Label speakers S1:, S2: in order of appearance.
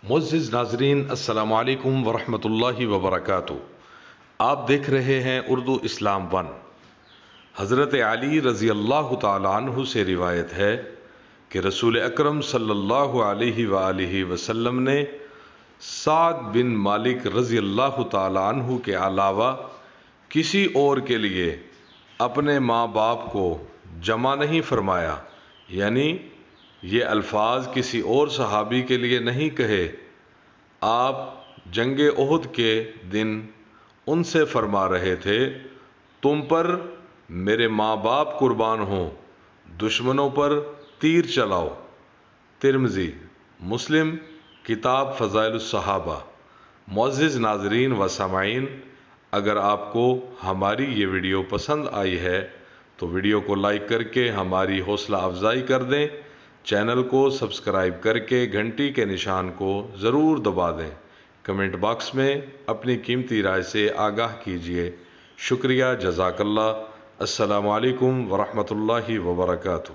S1: معزز ناظرین، السلام علیکم ورحمۃ اللہ وبرکاتہ۔ آپ دیکھ رہے ہیں اردو اسلام ون۔ حضرت علی رضی اللہ تعالی عنہ سے روایت ہے کہ رسول اکرم صلی اللہ علیہ وآلہ وسلم نے سعد بن مالک رضی اللہ تعالی عنہ کے علاوہ کسی اور کے لیے اپنے ماں باپ کو جمع نہیں فرمایا، یعنی یہ الفاظ کسی اور صحابی کے لیے نہیں کہے۔ آپ جنگ احد کے دن ان سے فرما رہے تھے، تم پر میرے ماں باپ قربان ہوں، دشمنوں پر تیر چلاؤ۔ ترمذی، مسلم، کتاب فضائل الصحابہ۔ معزز ناظرین و سامعین، اگر آپ کو ہماری یہ ویڈیو پسند آئی ہے تو ویڈیو کو لائک کر کے ہماری حوصلہ افزائی کر دیں، چینل کو سبسکرائب کر کے گھنٹی کے نشان کو ضرور دبا دیں، کمنٹ باکس میں اپنی قیمتی رائے سے آگاہ کیجیے۔ شکریہ، جزاک اللہ۔ السلام علیکم ورحمۃ اللہ وبرکاتہ۔